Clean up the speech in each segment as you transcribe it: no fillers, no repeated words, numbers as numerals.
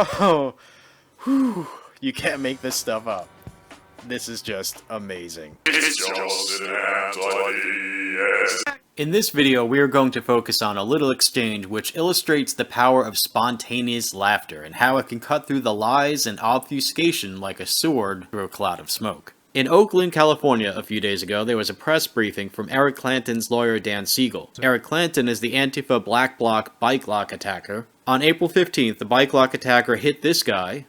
Oh, whew, you can't make this stuff up. This is just amazing. It's just an anti-yes. In this video, we are going to focus on a little exchange which illustrates the power of spontaneous laughter and how it can cut through the lies and obfuscation like a sword through a cloud of smoke. In Oakland, California, a few days ago, there was a press briefing from Eric Clanton's lawyer Dan Siegel. Eric Clanton is the Antifa black bloc bike lock attacker. On April 15th, the bike lock attacker hit this guy.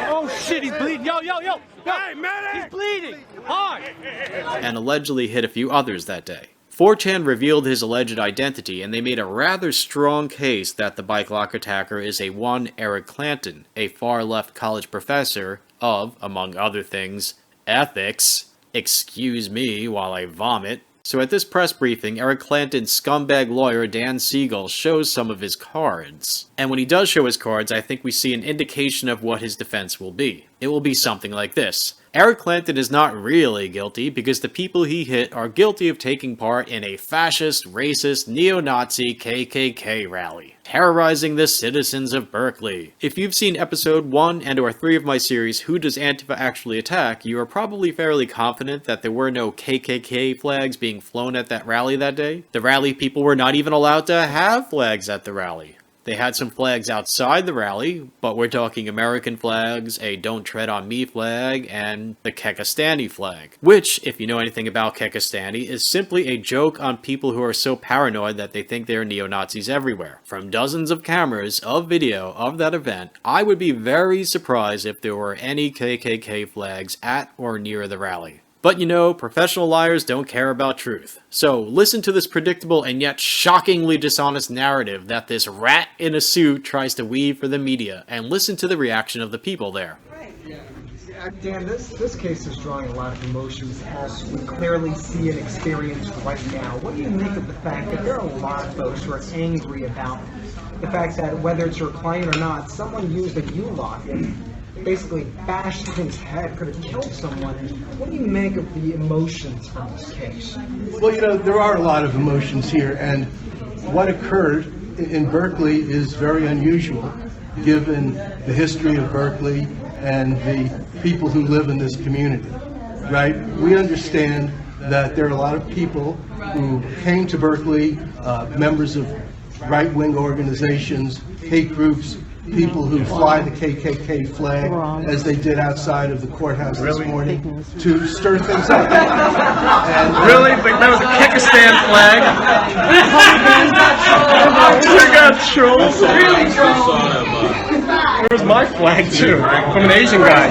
Oh shit, he's bleeding. Yo. Hey, man, he's bleeding. Hard. And allegedly hit a few others that day. 4chan revealed his alleged identity, and they made a rather strong case that the bike lock attacker is a one Eric Clanton, a far-left college professor of, among other things, ethics. Excuse me while I vomit. So at this press briefing, Eric Clanton's scumbag lawyer Dan Siegel shows some of his cards. And when he does show his cards, I think we see an indication of what his defense will be. It will be something like this. Eric Clanton is not really guilty because the people he hit are guilty of taking part in a fascist, racist, neo-Nazi KKK rally, terrorizing the citizens of Berkeley. If you've seen episode 1 and or 3 of my series, Who Does Antifa Actually Attack?, you are probably fairly confident that there were no KKK flags being flown at that rally that day. The rally people were not even allowed to have flags at the rally. They had some flags outside the rally, but we're talking American flags, a Don't Tread on Me flag, and the Kekistani flag. Which, if you know anything about Kekistani, is simply a joke on people who are so paranoid that they think there are neo-Nazis everywhere. From dozens of cameras of video of that event, I would be very surprised if there were any KKK flags at or near the rally. But you know, professional liars don't care about truth. So listen to this predictable and yet shockingly dishonest narrative that this rat in a suit tries to weave for the media, and listen to the reaction of the people there. Dan, this case is drawing a lot of emotions as we clearly see and experience right now. What do you make of the fact that there are a lot of folks who are angry about the fact that whether it's your client or not, someone used a U-lock and basically bashed his head, could have killed someone? What do you make of the emotions from this case? Well, you know, there are a lot of emotions here, and what occurred in Berkeley is very unusual, given the history of Berkeley and the people who live in this community, right? We understand that there are a lot of people who came to Berkeley, members of right-wing organizations, hate groups, people who fly the KKK flag as they did outside of the courthouse this morning to stir things up. And, Really? That was a Kekistan flag? I got trolls. Really trolls. There was my flag too, from an Asian guy.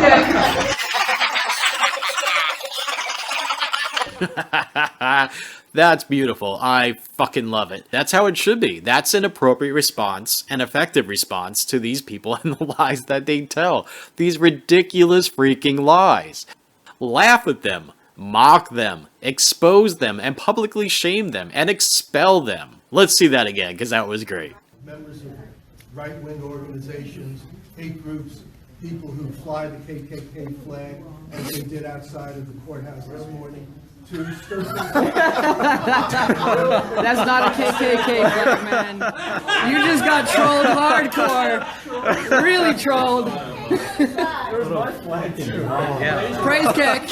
That's beautiful. I fucking love it. That's how it should be. That's an appropriate response, an effective response to these people and the lies that they tell. These ridiculous freaking lies. Laugh at them, mock them, expose them, and publicly shame them, and expel them. Let's see that again, because that was great. members of right-wing organizations, hate groups, people who fly the KKK flag as they did outside of the courthouse this morning to stir things up. That's not a KKK flag, man. You just got trolled hardcore. Really trolled. There's my flag too. Yeah. Praise kick.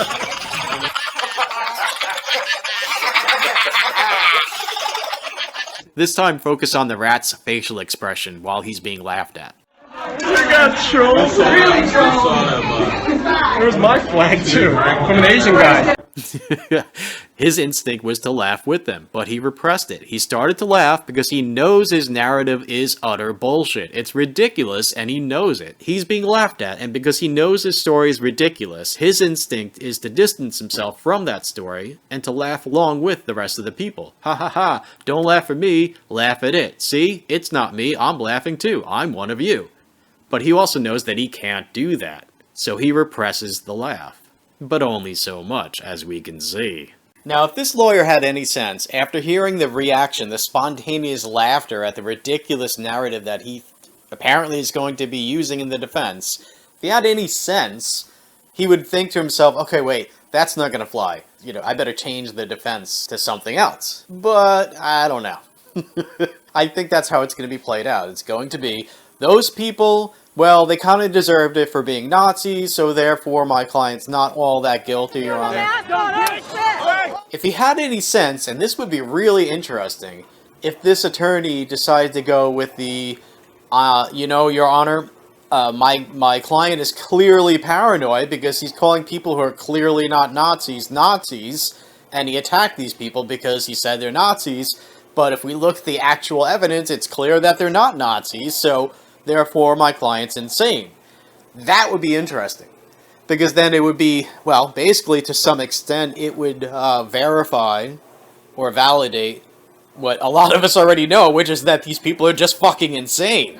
This time, focus on the rat's facial expression while he's being laughed at. I got trolls. Really trolls. There was my flag too, from an Asian guy. His instinct was to laugh with them, but he repressed it. He started to laugh because he knows his narrative is utter bullshit. It's ridiculous, and he knows it. He's being laughed at, and because he knows his story is ridiculous, his instinct is to distance himself from that story and to laugh along with the rest of the people. Ha ha ha, don't laugh at me, laugh at it. See, it's not me, I'm laughing too. I'm one of you. But he also knows that he can't do that, so he represses the laugh. But only so much, as we can see. Now, if this lawyer had any sense, after hearing the reaction, the spontaneous laughter at the ridiculous narrative that he apparently is going to be using in the defense, if he had any sense, he would think to himself, okay, wait, that's not going to fly. You know, I better change the defense to something else. But I don't know. I think that's how it's going to be played out. It's going to be, those people, well, they kind of deserved it for being Nazis, so therefore my client's not all that guilty, Your Honor. If he had any sense, and this would be really interesting, if this attorney decided to go with the, you know, Your Honor, my client is clearly paranoid because he's calling people who are clearly not Nazis, Nazis, and he attacked these people because he said they're Nazis, but if we look at the actual evidence, it's clear that they're not Nazis, so therefore my client's insane. That would be interesting. Because then it would be, well, basically to some extent, it would verify or validate what a lot of us already know, which is that these people are just fucking insane.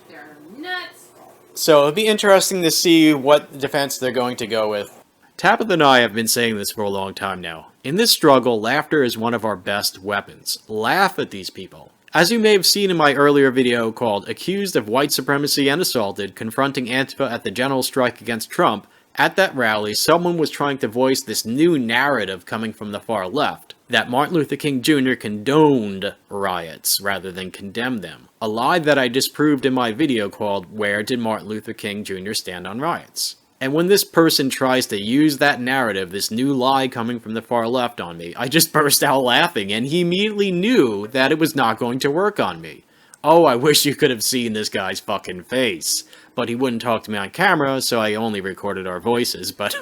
They're nuts. So it'd be interesting to see what defense they're going to go with. Tabitha and I have been saying this for a long time now. In this struggle, laughter is one of our best weapons. Laugh at these people. As you may have seen in my earlier video called Accused of White Supremacy and Assaulted, Confronting Antifa at the General Strike Against Trump, at that rally, someone was trying to voice this new narrative coming from the far left, that Martin Luther King Jr. condoned riots rather than condemned them. A lie that I disproved in my video called Where Did Martin Luther King Jr. Stand on Riots? And when this person tries to use that narrative, this new lie coming from the far left on me, I just burst out laughing, and he immediately knew that it was not going to work on me. Oh, I wish you could have seen this guy's fucking face. But he wouldn't talk to me on camera, so I only recorded our voices, but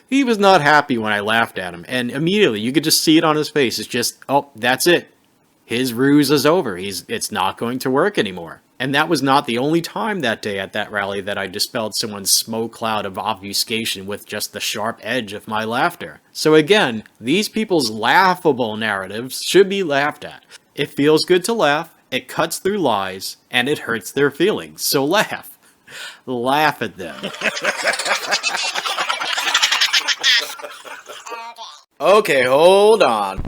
he was not happy when I laughed at him, and immediately, you could just see it on his face, it's just, oh, that's it. His ruse is over, it's not going to work anymore. And that was not the only time that day at that rally that I dispelled someone's smoke cloud of obfuscation with just the sharp edge of my laughter. So again, these people's laughable narratives should be laughed at. It feels good to laugh, it cuts through lies, and it hurts their feelings. So laugh. Laugh at them. Okay, hold on.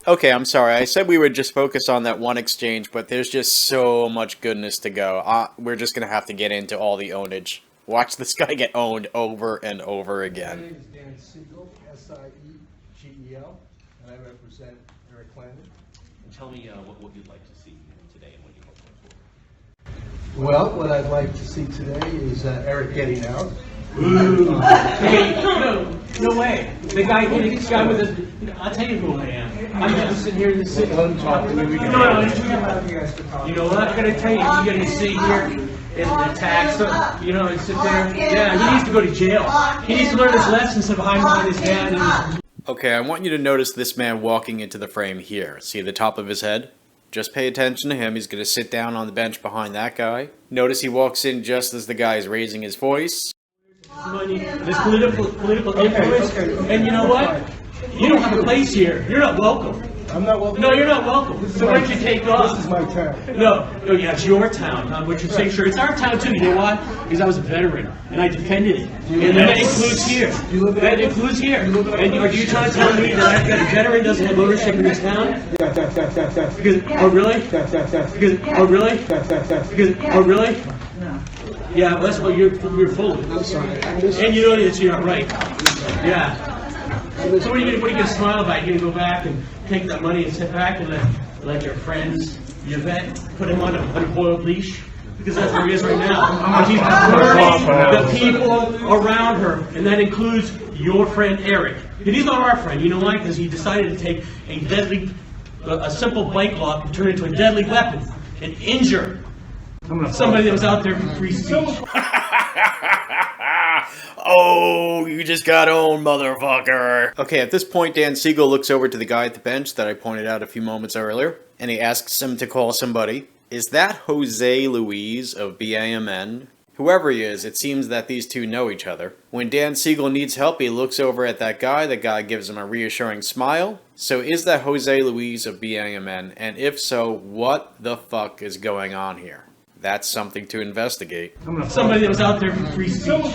Okay, I'm sorry. I said we would just focus on that one exchange, but there's just so much goodness to go. We're just going to have to get into all the ownage. Watch this guy get owned over and over again. My name is Dan Siegel, S-I-E-G-E-L, and I represent Eric Clanton. And tell me what you'd like to see today and what you hope for. Well, what I'd like to see today is Eric getting out. Hey, no way. The guy with the, I'll tell you who I am. I'm just sitting here in the city. Don't talk to me. We can You know what? I gotta tell you, you gotta sit here and attack some, you know, and sit there. Yeah, he needs to go to jail. He needs to learn his lessons of behind his dad and his... Okay, I want you to notice this man walking into the frame here. See the top of his head? Just pay attention to him. He's going to sit down on the bench behind that guy. Notice he walks in just as the guy is raising his voice. Money, this political influence, and you know what? You don't have a place here. You're not welcome. I'm not welcome. No, you're not welcome. So why don't you take off? This is my town. No, yeah, it's your town. What you're saying, sure, it's our town too. You know why? Because I was a veteran and I defended it. And that includes here. That includes here. And are you trying to tell me that a veteran doesn't have ownership in this town? Yes. Because, oh really? Yes. Because, oh really? Yes. Because, oh really? Yeah, well, that's what you're full of. I'm sorry. And you know that you're not right. Yeah. So what are you gonna smile about? You're gonna go back and take that money and sit back and let your friends, your vet, put him on a boiled leash? Because that's where he is right now. He's hurting the people around her, and that includes your friend Eric. And he's not our friend. You know why? Because he decided to take a simple blank lock and turn it into a deadly weapon and injure somebody that was out there for free speech. Oh, you just got owned, motherfucker. Okay, at this point, Dan Siegel looks over to the guy at the bench that I pointed out a few moments earlier, and he asks him to call somebody. Is that Jose Luis of BAMN? Whoever he is, it seems that these two know each other. When Dan Siegel needs help, he looks over at that guy. The guy gives him a reassuring smile. So is that Jose Luis of BAMN? And if so, what the fuck is going on here? That's something to investigate. Somebody that was out there for free speech.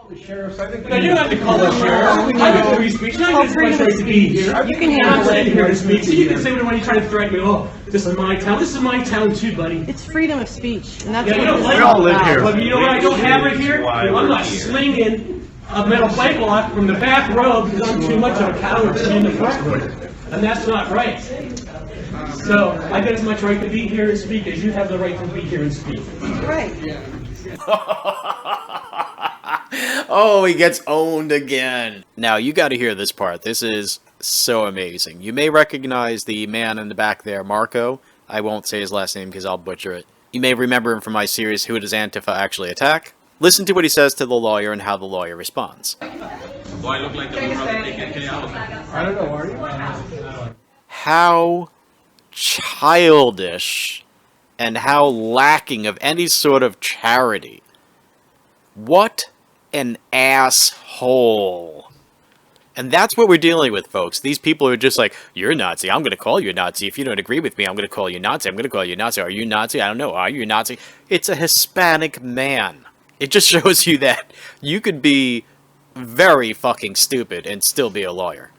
The sheriffs, I think. No, you don't have to call the sheriff. I have free speech. You're not going to to be here. You can handle I'm sitting it. here to speak. So you can say when you try to threaten me, oh, this is my town. This is my town too, buddy. It's freedom of speech, and that's Yeah, you what don't it's like all all about. here. But you know what I don't have right here? I'm not slinging a metal pipe block from the back row because I'm too much of a coward to be in the front row. And that's not right. So I got as much right to be here and speak as you have the right to be here and speak. Right. Oh, he gets owned again. Now, you gotta hear this part. This is so amazing. You may recognize the man in the back there, Marco. I won't say his last name because I'll butcher it. You may remember him from my series, Who Does Antifa Actually Attack? Listen to what he says to the lawyer and how the lawyer responds. Do I look like the KKK out? I don't know, are you? How childish and how lacking of any sort of charity. What an asshole. And that's what we're dealing with, folks. These people are just like, you're a Nazi. I'm going to call you a Nazi. If you don't agree with me, I'm going to call you Nazi. I'm going to call you Nazi. Are you Nazi? I don't know. Are you Nazi? It's a Hispanic man. It just shows you that you could be very fucking stupid and still be a lawyer.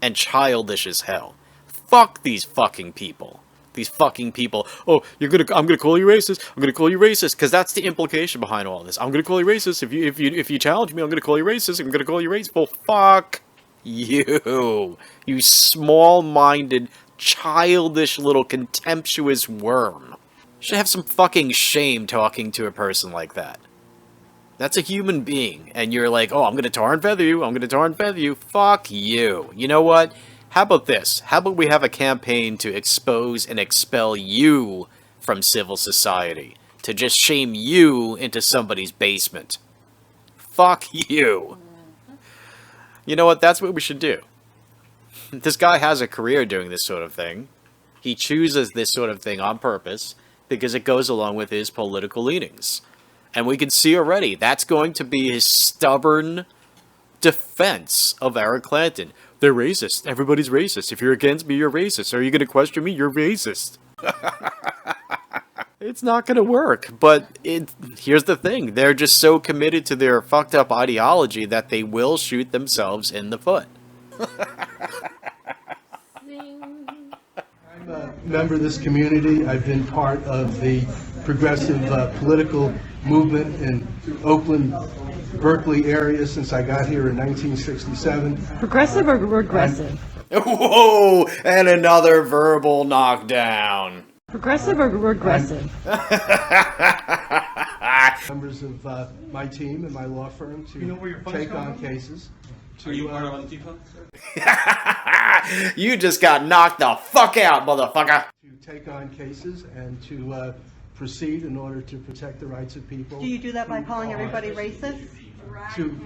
And childish as hell. Fuck these fucking people. These fucking people. Oh, I'm gonna call you racist. I'm gonna call you racist, because that's the implication behind all this. I'm gonna call you racist. If you challenge me, I'm gonna call you racist. I'm gonna call you racist. Well, fuck you. You small-minded, childish little contemptuous worm. You should have some fucking shame talking to a person like that. That's a human being, and you're like, oh, I'm gonna tar and feather you. I'm gonna tar and feather you. Fuck you. You know what? How about this? How about we have a campaign to expose and expel you from civil society? To just shame you into somebody's basement. Fuck you. You know what? That's what we should do. This guy has a career doing this sort of thing. He chooses this sort of thing on purpose because it goes along with his political leanings. And we can see already, that's going to be his stubborn defense of Eric Clanton. They're racist. Everybody's racist. If you're against me, you're racist. Are you going to question me? You're racist. It's not going to work. But here's the thing. They're just so committed to their fucked up ideology that they will shoot themselves in the foot. I'm a member of this community. I've been part of the progressive political movement in Oakland, Berkeley area since I got here in 1967. Progressive or regressive? Whoa! And another verbal knockdown. Progressive or regressive? Members of my team and my law firm to take on cases. Are you part of Antifa? You just got knocked the fuck out, motherfucker. To take on cases and to proceed in order to protect the rights of people. Do you do that by calling everybody racist? To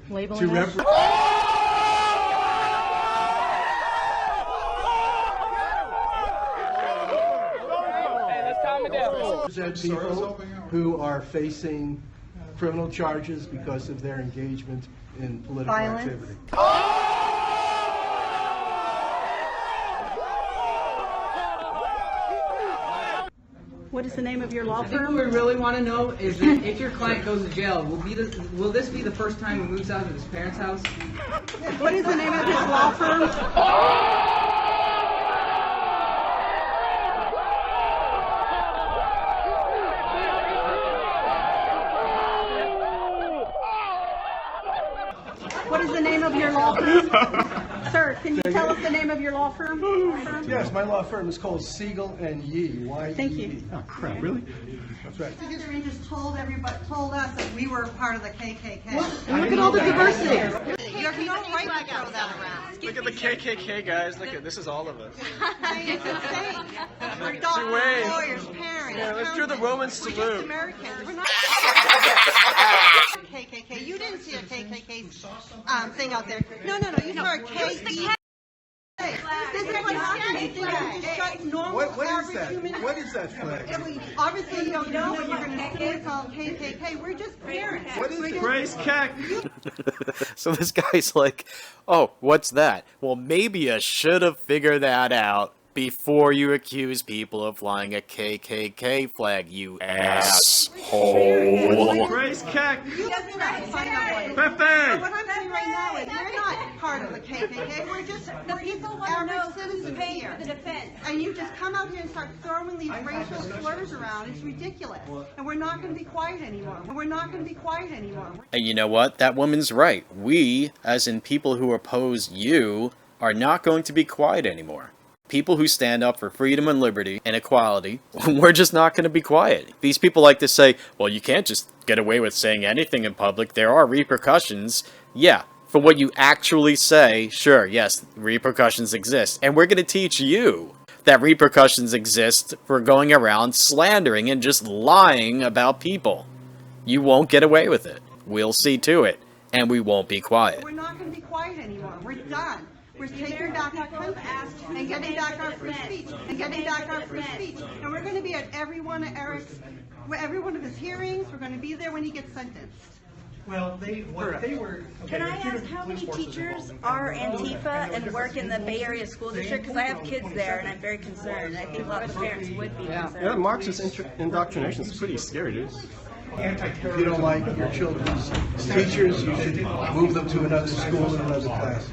Labeling us? represent people who are facing criminal charges because of their engagement in political Violence. activity. What is the name of your law I think firm? what we really want to know is that if your client goes to jail, will this be the first time he moves out of his parents' house? What is the name of his law firm? What is the name of your law firm? Sir, can you tell us the name of your law firm? Yes, my law firm is called Siegel and Yee. Y-E-E. Thank you. Oh, crap, really? That's right. History just told us that we were part of the KKK. And look at all the diversity. You have no right to throw that around. Look at the KKK guys. Look at this is all of us. It's insane. We're doctors, lawyers, parents. Yeah, let's do the Roman We're just salute. Americans. We're not KKK. You didn't see a KKK thing out there. No. You saw a KKK. This is what happens. You think you can just shut normal, What is average human. that? What is that flag? Obviously, you don't know you're going to see it called KKK. We're just parents. What is it? Praise Keck. So this guy's like, oh, what's that? Well, maybe you should have figured that out before you accuse people of flying a KKK flag, you asshole. Praise Keck. You doesn't have to find out what it is. Pepe. So what I'm saying right now is we're not part of the KKK. We're just average citizens here. And you just come out here and start throwing these racial slurs around. It's ridiculous. And we're not going to be quiet anymore. And you know what? That woman's right. We, as in people who oppose you, are not going to be quiet anymore. People who stand up for freedom and liberty and equality, we're just not going to be quiet. These people like to say, well, you can't just get away with saying anything in public. There are repercussions. Yeah, for what you actually say, sure, yes, repercussions exist. And we're going to teach you that repercussions exist for going around slandering and just lying about people. You won't get away with it. We'll see to it. And we won't be quiet. We're not going to be quiet anymore. We're done. We're taking back our country and getting back our free speech and we're going to be at every one of his hearings. We're going to be there when he gets sentenced. Well, they were. Can I ask how many teachers are Antifa and work in the Bay Area School District? Because I have kids there and I'm very concerned. I think a lot of parents would be concerned. Yeah, Marxist indoctrination is pretty scary, dude. If you don't like your children's teachers, you should move them to another school and another class.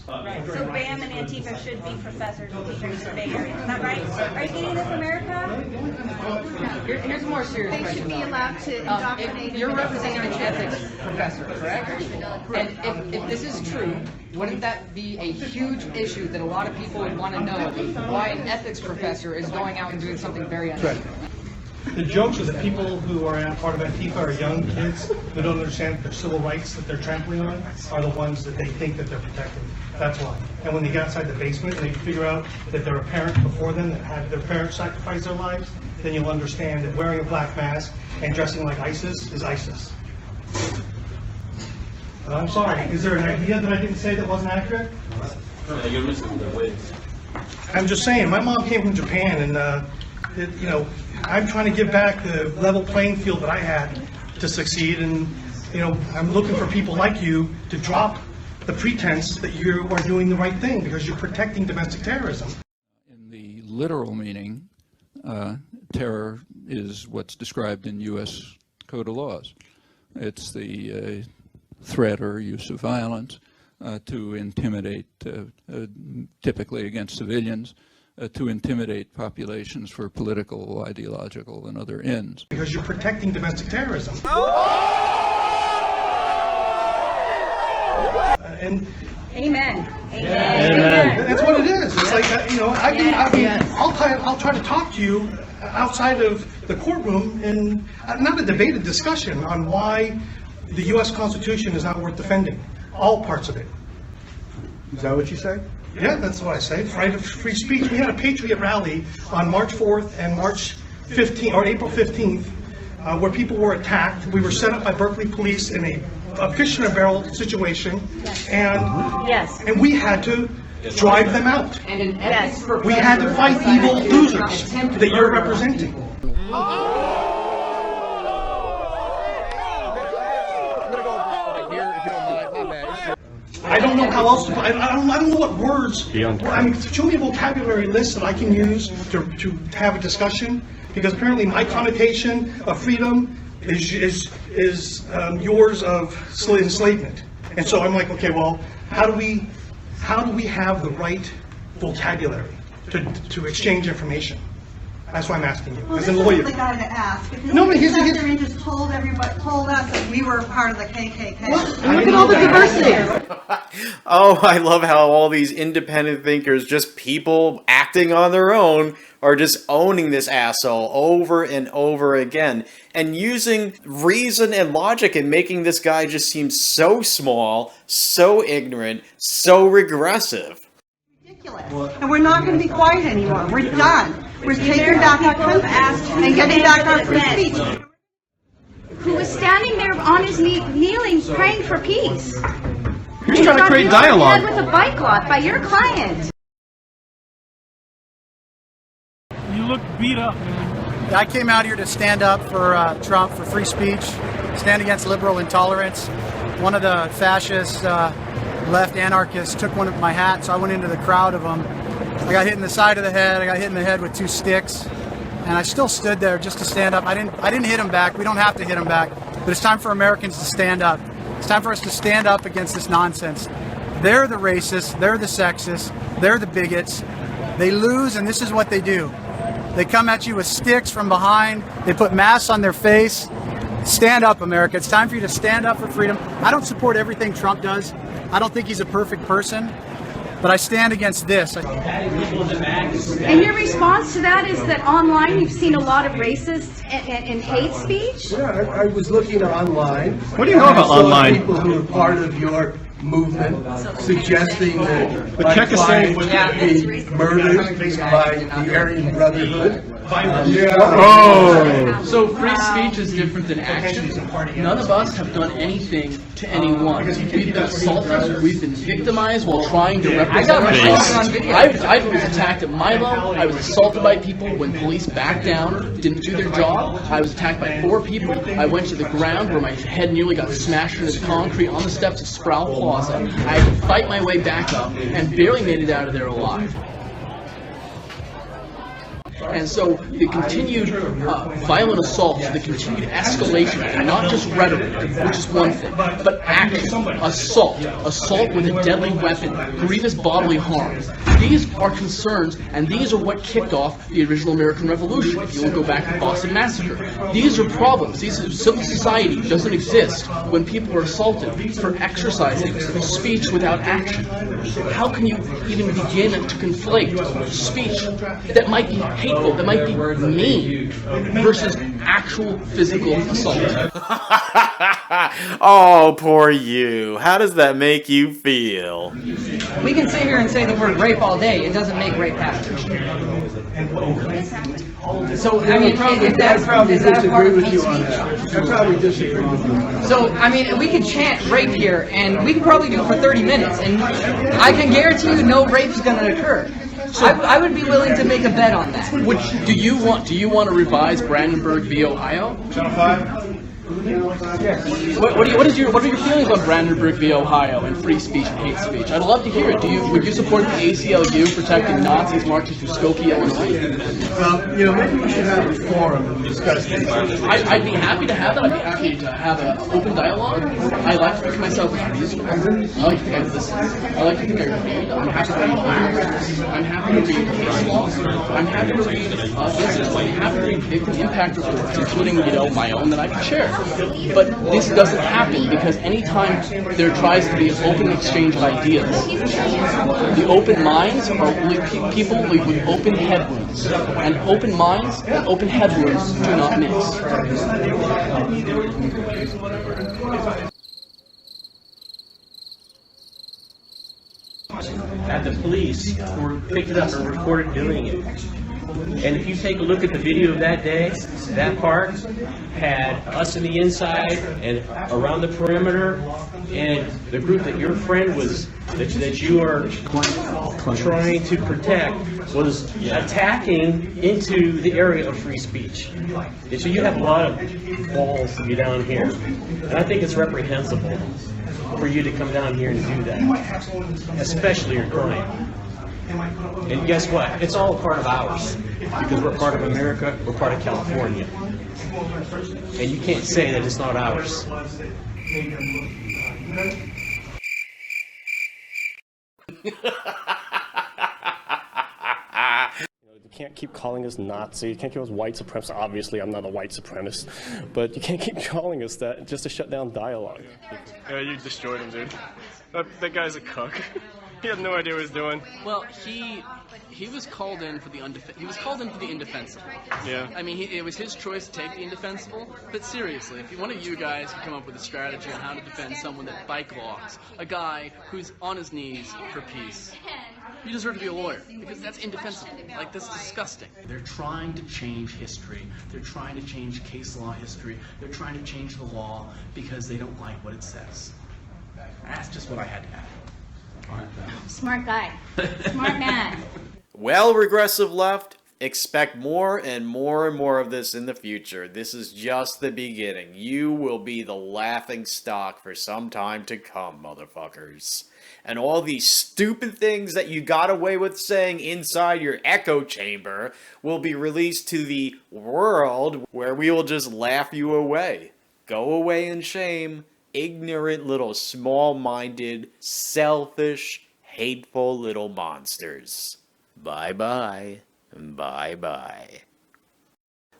Right. So BAM and Antifa should be professors and teachers in the Bay Area. Is that right? Are you getting this, America? Here's a more serious They question. should be allowed to indoctrinate. You're representing an ethics professor, correct? And if this is true, wouldn't that be a huge issue that a lot of people would want to know why an ethics professor is going out and doing something very unethical? The jokes are that people who are part of Antifa are young kids who don't understand their civil rights that they're trampling on are the ones that they think that they're protecting. That's why. And when they get outside the basement and they figure out that there are parents before them that had their parents sacrifice their lives, then you'll understand that wearing a black mask and dressing like ISIS is ISIS. I'm sorry. Is there an idea that I didn't say that wasn't accurate? You're missing the waves. I'm just saying, my mom came from Japan, and I'm trying to give back the level playing field that I had to succeed, and I'm looking for people like you to drop the pretense that you are doing the right thing because you're protecting domestic terrorism. In the literal meaning, terror is what's described in U.S. Code of Laws. It's the threat or use of violence to intimidate, typically against civilians, to intimidate populations for political, ideological, and other ends. Because you're protecting domestic terrorism. Amen. Amen. That's what it is. It's like, I'll try to talk to you outside of the courtroom and not a debated discussion on why the U.S. Constitution is not worth defending. All parts of it. Is that what you say? Yeah, that's what I say. Right of free speech. We had a Patriot rally on March 4th and March 15th, or April 15th, where people were attacked. We were set up by Berkeley police in a fish in a barrel situation, and we had to drive them out. And an ethics professor, we had to fight evil losers that you're representing. I don't know how else to. I don't know what words. I mean, show me a vocabulary list that I can use to have a discussion. Because apparently my connotation of freedom is yours of enslavement. And so I'm like, okay, well, how do we have the right vocabulary to exchange information? That's why I'm asking you. Well, as this a lawyer. is the guy to ask. If No, but he's sat there and just told us that we were part of the KKK. Look at all the diversity. Oh, I love how all these independent thinkers, just people acting on their own, are just owning this asshole over and over again and using reason and logic and making this guy just seem so small, so ignorant, so regressive. Ridiculous. And we're not going to be quiet anymore. We're done. We're taking back our country and getting back our free speech. Who was standing there on his kneeling, praying for peace. You're trying to create dialogue. With a bike lock by your client. You look beat up, man. I came out here to stand up for Trump, for free speech, stand against liberal intolerance. One of the fascist left anarchists took one of my hat, so I went into the crowd of them. I got hit in the side of the head. I got hit in the head with 2 sticks, and I still stood there just to stand up. I didn't hit him back. We don't have to hit him back, but it's time for Americans to stand up. It's time for us to stand up against this nonsense. They're the racists. They're the sexists. They're the bigots. They lose, and this is what they do. They come at you with sticks from behind. They put masks on their face. Stand up, America. It's time for you to stand up for freedom. I don't support everything Trump does. I don't think he's a perfect person. But I stand against this. And your response to that is that online you've seen a lot of racist and hate speech? Yeah, I was looking online. What do you know about online? People who are part of your movement suggesting that But check us lives out. would be murdered by the Aryan Brotherhood. Oh! So free speech is different than action. None of us have done anything to anyone. We've been assaulted, we've been victimized while trying to represent ourselves. I was attacked at Milo, I was assaulted by people when police backed down, didn't do their job. I was attacked by 4 people. I went to the ground where my head nearly got smashed into the concrete on the steps of Sproul Plaza. I had to fight my way back up and barely made it out of there alive. And so the continued violent assaults, the continued escalation, and not just rhetoric, which is one thing, but action, assault with a deadly weapon, grievous bodily harm. These are concerns, and these are what kicked off the original American Revolution, if you will go back to the Boston Massacre. These are problems. Civil society doesn't exist when people are assaulted for exercising speech without action. How can you even begin to conflate speech that might be hateful, that might be mean, versus actual physical assault? Oh, poor you. How does that make you feel? We can sit here and say the word rape all day. It doesn't make rape happen. So, I mean, is that part of hate speech? I probably disagree with you. So, I mean, we could chant rape here, and we could probably do it for 30 minutes, and I can guarantee you no rape's going to occur. So, I would be willing to make a bet on that. Do you want to revise Brandenburg v. Ohio? What are your feelings on Brandenburg v. Ohio and free speech and hate speech? I'd love to hear it. Would you support the ACLU protecting Nazis marching through Skokie, Illinois? Well, maybe we should have a forum and discuss things. I'd be happy to have that. I'd be happy to have an open dialogue. I like to think of myself as reasonable. I like to think I listen. I like to think I read. I'm happy to read. I'm happy to read case laws. I'm happy to read incidents. I'm happy to read victim impact reports, including my own that I can share. But this doesn't happen because anytime there tries to be an open exchange of ideas, the open minds are people with open head wounds, and open minds and open head wounds do not mix. At the police who picked it up and recorded doing it. And if you take a look at the video of that day, that park had us in the inside and around the perimeter, and the group that your friend was, that you are trying to protect, was attacking into the area of free speech. And so you have a lot of balls to be down here. And I think it's reprehensible for you to come down here and do that, especially your client. And guess what? It's all a part of ours, because we're part of America, we're part of California. And you can't say that it's not ours. You can't keep calling us Nazi, you can't keep us white supremacists. Obviously, I'm not a white supremacist, but you can't keep calling us that just to shut down dialogue. Yeah, you destroyed him, dude. That guy's a cuck. He had no idea what he was doing. Well, he was called in for the indefensible. Yeah. I mean, it was his choice to take the indefensible. But seriously, if one of you guys could come up with a strategy on how to defend someone that bike logs, a guy who's on his knees for peace, you deserve to be a lawyer, because that's indefensible. Like, that's disgusting. They're trying to change history. They're trying to change case law history. They're trying to change the law because they don't like what it says. That's just what I had to add. Smart guy. Smart man. Well, regressive left, expect more and more and more of this in the future. This is just the beginning. You will be the laughing stock for some time to come, motherfuckers. And all these stupid things that you got away with saying inside your echo chamber will be released to the world, where we will just laugh you away. Go away in shame. Ignorant little small-minded, selfish, hateful little monsters. Bye-bye. Bye-bye.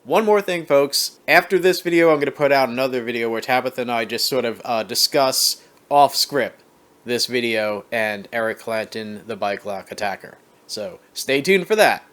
One more thing, folks. After this video, I'm going to put out another video where Tabitha and I just sort of discuss off-script this video and Eric Clanton, the bike lock attacker. So stay tuned for that.